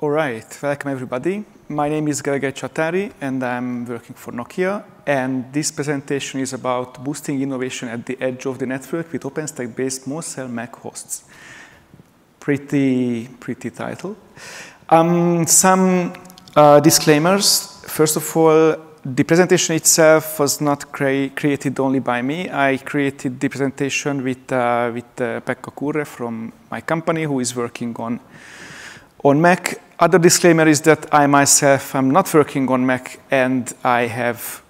All right, welcome everybody. My name is Gergely Csatari, and I'm working for Nokia. And this presentation is about boosting innovation at the edge of the network with OpenStack-based small cell MEC hosts. Pretty title. Some disclaimers. First of all, the presentation itself was not created only by me. I created the presentation with Pekka Kurre from my company, who is working on MEC. Other disclaimer is that I myself am not working on MEC, and I have,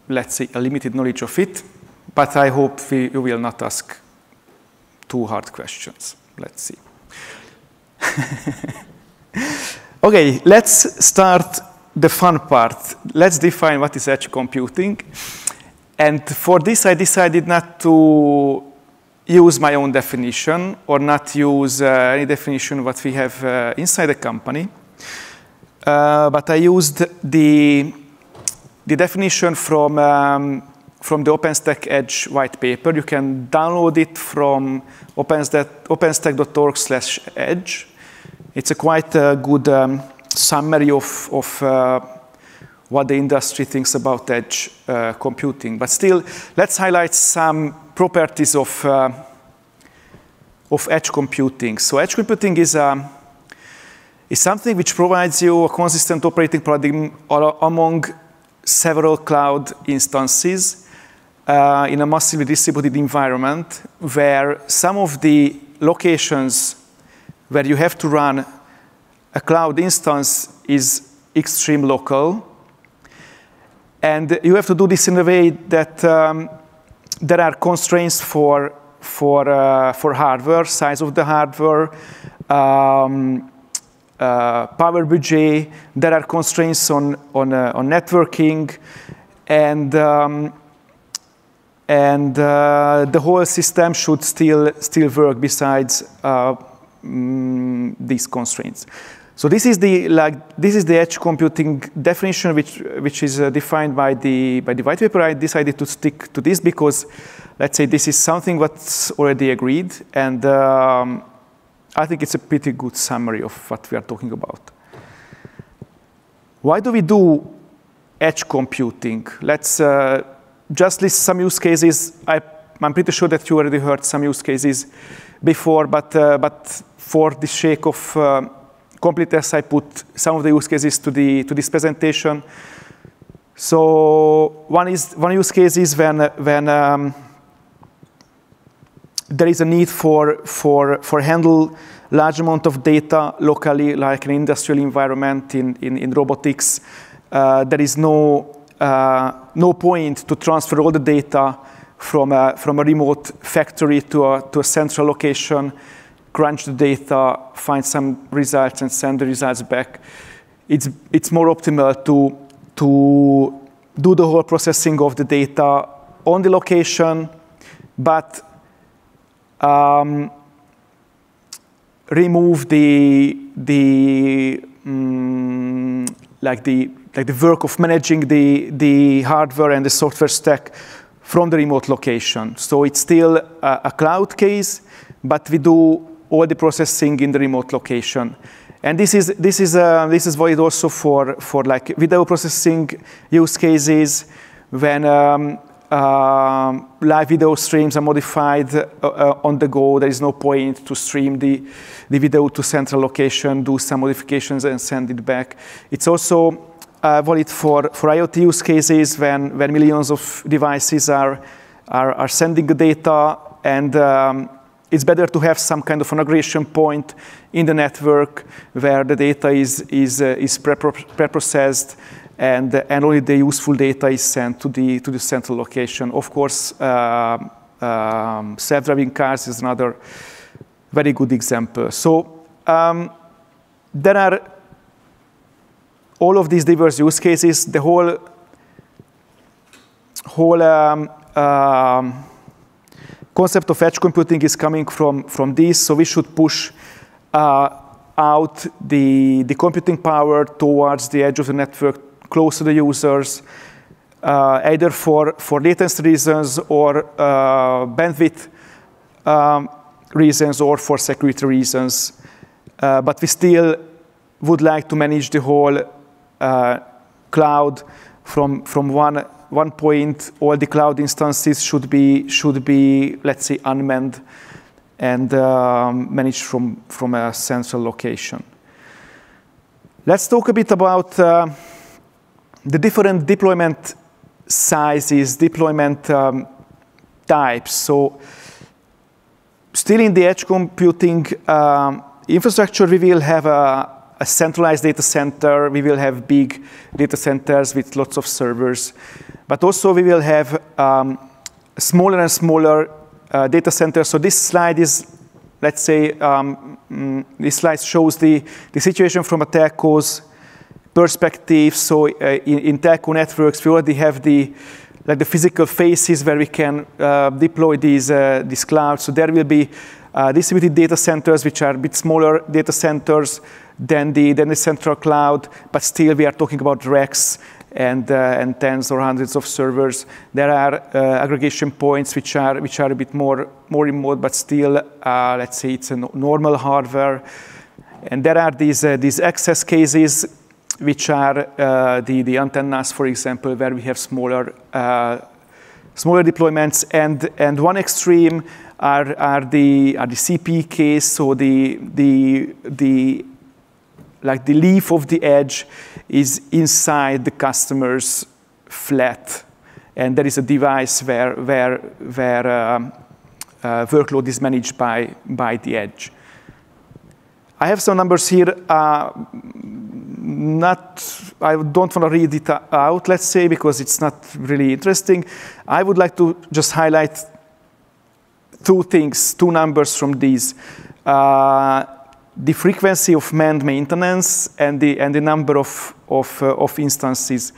let's say, a limited knowledge of it. But I hope you will not ask too hard questions. Let's see. OK, let's start the fun part. Let's define what is edge computing. And for this, I decided not to use my own definition or not use any definition what we have inside the company. But I used the definition from the OpenStack Edge white paper. You can download it from openstack.org/edge. It's a quite good summary of what the industry thinks about edge computing. But still, let's highlight some properties of edge computing. So edge computing is something which provides you a consistent operating paradigm among several cloud instances in a massively distributed environment where some of the locations where you have to run a cloud instance is extreme local. And you have to do this in a way that there are constraints for hardware, size of the hardware, power budget. There are constraints on networking, and the whole system should still work besides these constraints. So this is the edge computing definition, which is defined by the white paper. I decided to stick to this because, let's say, this is something that's already agreed, and I think it's a pretty good summary of what we are talking about. Why do we do edge computing? Let's just list some use cases. I'm pretty sure that you already heard some use cases before, but for the sake of completeness, I put some of the use cases to this presentation. So one use case is when there is a need for handle large amount of data locally, like an industrial environment in robotics. There is no point to transfer all the data from a remote factory to a central location, crunch the data, find some results, and send the results back. It's more optimal to do the whole processing of the data on the location, but remove the work of managing the hardware and the software stack from the remote location. So it's still a cloud case, but we do all the processing in the remote location. And this is valid also for like video processing use cases when live video streams are modified on the go. There is no point to stream the video to central location, do some modifications, and send it back. It's also valid for IoT use cases when millions of devices are sending the data, and it's better to have some kind of an aggregation point in the network where the data is pre-processed, and only the useful data is sent to the central location. Of course, self-driving cars is another very good example. So there are all of these diverse use cases. The whole concept of edge computing is coming from this, so we should push out the computing power towards the edge of the network, close to the users, either for latency reasons or bandwidth reasons or for security reasons. But we still would like to manage the whole cloud from one point, all the cloud instances should be let's say unmanned and managed from a central location. Let's talk a bit about the different deployment sizes, deployment types. So still in the edge computing infrastructure, we will have a centralized data center. We will have big data centers with lots of servers. But also we will have smaller and smaller data centers. So this slide is, let's say, this slide shows the situation from a telco's perspective. So in telco networks, we already have the physical faces where we can deploy these clouds. So there will be distributed data centers, which are a bit smaller data centers than the central cloud, but still we are talking about racks and tens or hundreds of servers. There are aggregation points which are a bit more remote, but still, let's say it's a normal hardware. And there are these access cases, which are the antennas, for example, where we have smaller deployments. And one extreme are the CPE case, so the leaf of the edge is inside the customer's flat, and there is a device where workload is managed by the edge. I have some numbers here. I don't want to read it out, let's say, because it's not really interesting. I would like to just highlight two numbers from these. The frequency of manned maintenance and the number of instances.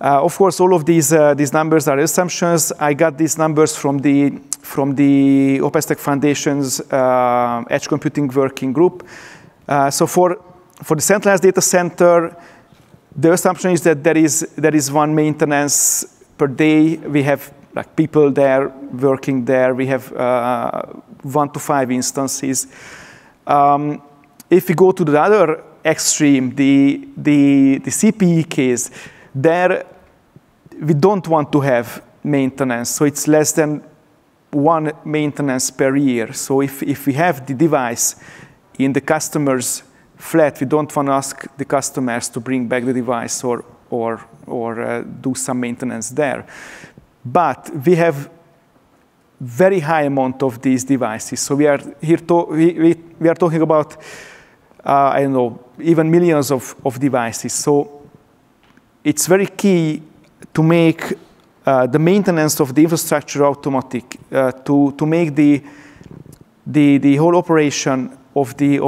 Of course, all of these numbers are assumptions. I got these numbers from the OpenStack Foundation's Edge Computing Working Group. So for the centralized data center, the assumption is that there is one maintenance per day. We have like people there working there. We have 1 to 5 instances. If we go to the other extreme, the CPE case, there we don't want to have maintenance. So it's less than 1 maintenance per year. So if we have the device in the customer's flat, we don't want to ask the customers to bring back the device or do some maintenance there. But we have very high amount of these devices. So we are here we are talking about I don't know, even millions of devices. So it's very key to make the maintenance of the infrastructure automatic, to make the whole operation of the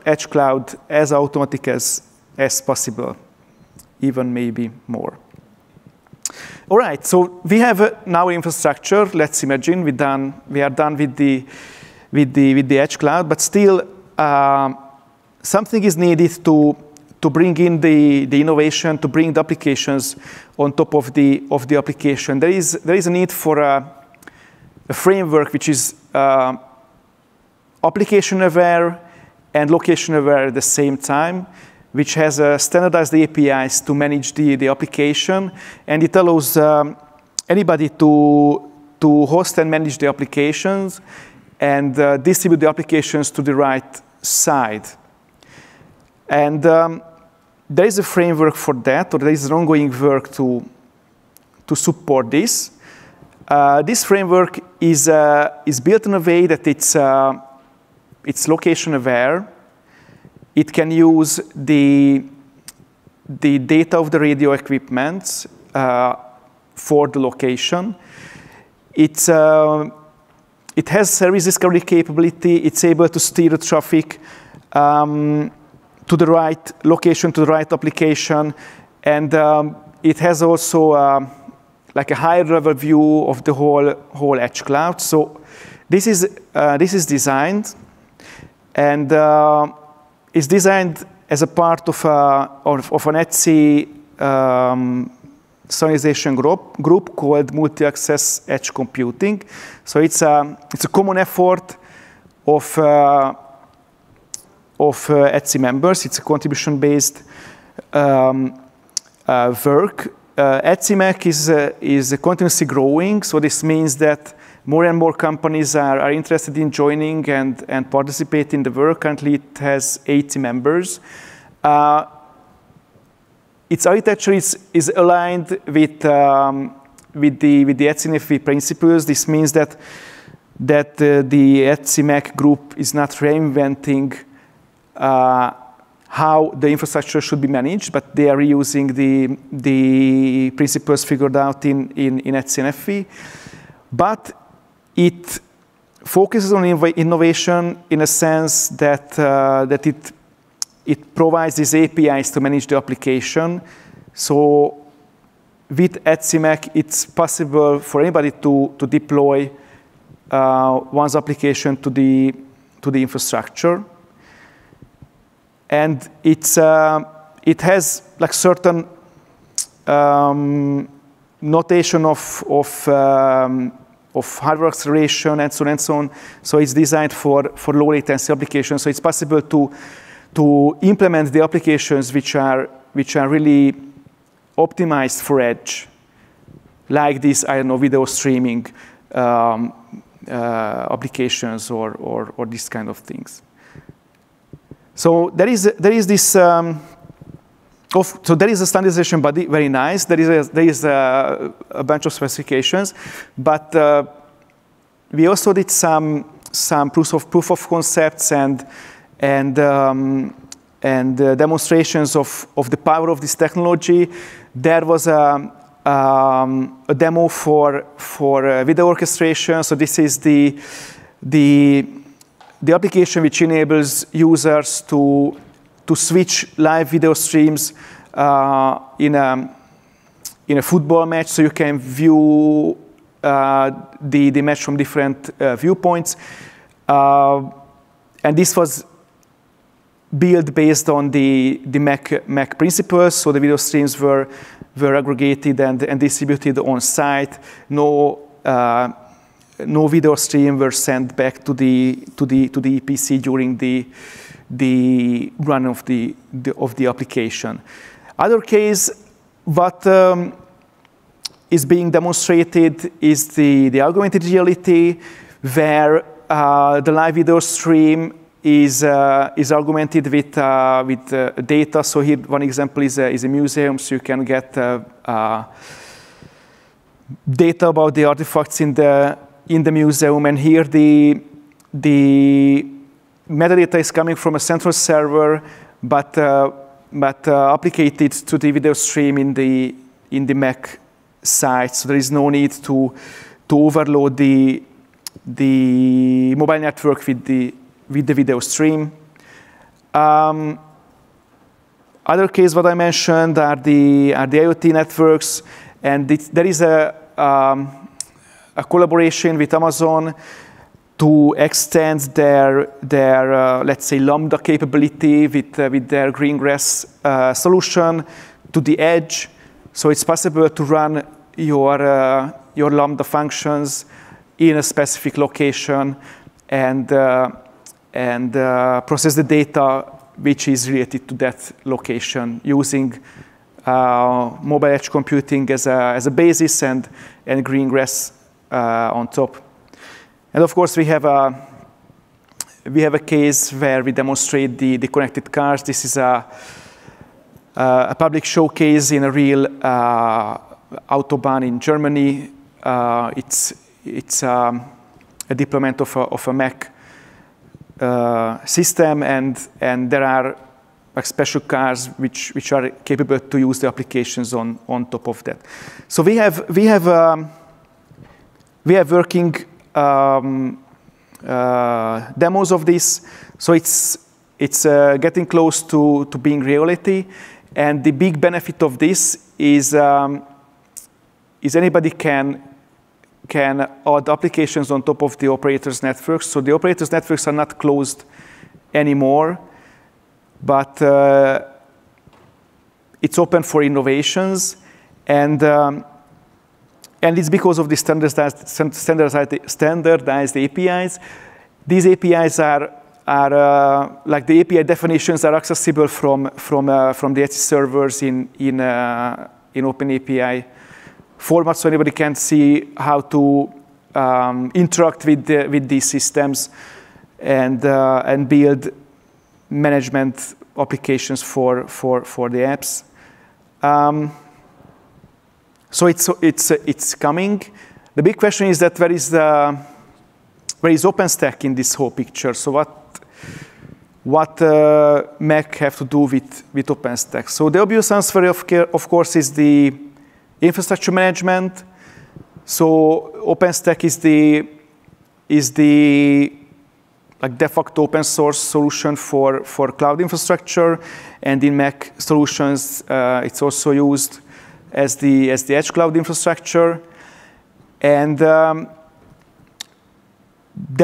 edge cloud as automatic as possible, even maybe more. All right, so we have now infrastructure. Let's imagine we are done with the edge cloud, but still something is needed to bring in the innovation, to bring the applications on top of the application. There is a need for a framework which is application aware and location aware at the same time, which has standardized APIs to manage the application, and it allows anybody to host and manage the applications and distribute the applications to the right side. And there is a framework for that, or there is an ongoing work to support this. This framework is built in a way that it's location aware. It can use the data of the radio equipment for the location. It has service discovery capability. It's able to steer the traffic to the right location, to the right application, and it has also like a higher level view of the whole edge cloud. So this is designed, and it's designed as a part of an ETSI standardization group called Multi-Access Edge Computing. So it's a common effort of ETSI members. It's a contribution-based work. ETSI MEC is continuously growing, so this means that more and more companies are interested in joining and participate in the work. Currently, it has 80 members. Its architecture is aligned with the ETSI MEC principles. This means that the ETSI MEC group is not reinventing how the infrastructure should be managed, but they are reusing the principles figured out in ETSI MEC. But it focuses on innovation in a sense that it provides these APIs to manage the application. So with ETSI MEC, it's possible for anybody to deploy one's application to the infrastructure. And it has like certain notation of hardware acceleration and so on and so on. So it's designed for low latency applications. So it's possible to implement the applications which are really optimized for edge, like this, I don't know, video streaming applications or these kind of things. So there is this. So there is a standardization body, very nice. There is a bunch of specifications, but we also did some proof of concepts and demonstrations of the power of this technology. There was a demo for video orchestration. So this is the application which enables users to switch live video streams in a football match, so you can view the match from different viewpoints. And this was built based on the MEC principles, so the video streams were aggregated and distributed on site. No video stream were sent back to the EPC during the run of the application. Other case, what is being demonstrated is the augmented reality, where the live video stream is augmented with data. So here, one example is a museum, so you can get data about the artifacts in the museum, and here the metadata is coming from a central server, but applicated to the video stream in the MEC site. So there is no need to overload the mobile network with the video stream. Other case what I mentioned are the IoT networks, and there is a collaboration with Amazon to extend their let's say Lambda capability with their Greengrass solution to the edge. So it's possible to run your Lambda functions in a specific location and process the data which is related to that location using mobile edge computing as a basis and Greengrass on top. And of course, we have a case where we demonstrate the connected cars. This is a public showcase in a real autobahn in Germany. It's a deployment of a MEC system, and there are like special cars which are capable to use the applications on top of that. So we have working demos of this. So it's getting close to being reality, and the big benefit of this is anybody can add applications on top of the operators' networks. So the operators' networks are not closed anymore, but it's open for innovations, and it's because of the standardized APIs. These APIs are like the API definitions are accessible from the ETSI servers in OpenAPI format, so anybody can see how to interact with these systems and build management applications for the apps. So it's coming. The big question is that where is OpenStack in this whole picture? So what MEC have to do with OpenStack? So the obvious answer, of course, is the infrastructure management. So OpenStack is the like de facto open source solution for cloud infrastructure, and in MEC solutions, it's also used as the edge cloud infrastructure. And there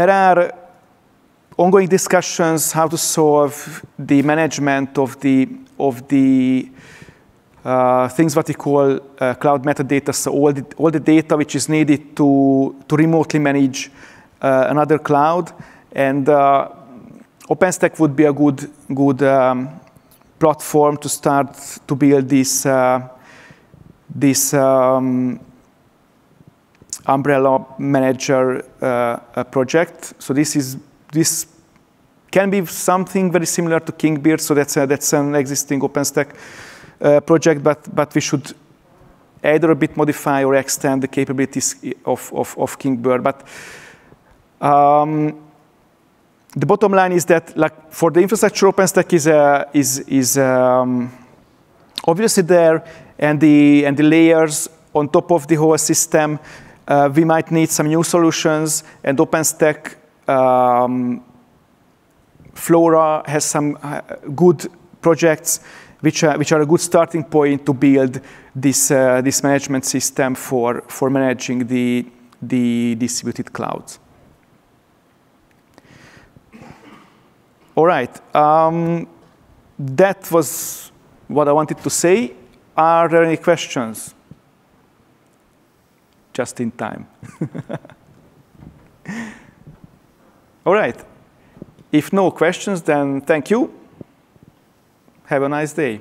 are ongoing discussions how to solve the management of the things what we call cloud metadata, so all the data which is needed to remotely manage another cloud. And OpenStack would be a good platform to start to build this umbrella manager project. So this can be something very similar to Kingbird. So that's an existing OpenStack project, but we should either a bit modify or extend the capabilities of Kingbird. But the bottom line is that, like, for the infrastructure, OpenStack is obviously there, and the layers on top of the whole system. We might need some new solutions, and OpenStack Flora has some good projects which are a good starting point to build this management system for managing the distributed clouds. All right, that was what I wanted to say. Are there any questions? Just in time. All right. If no questions, then thank you. Have a nice day.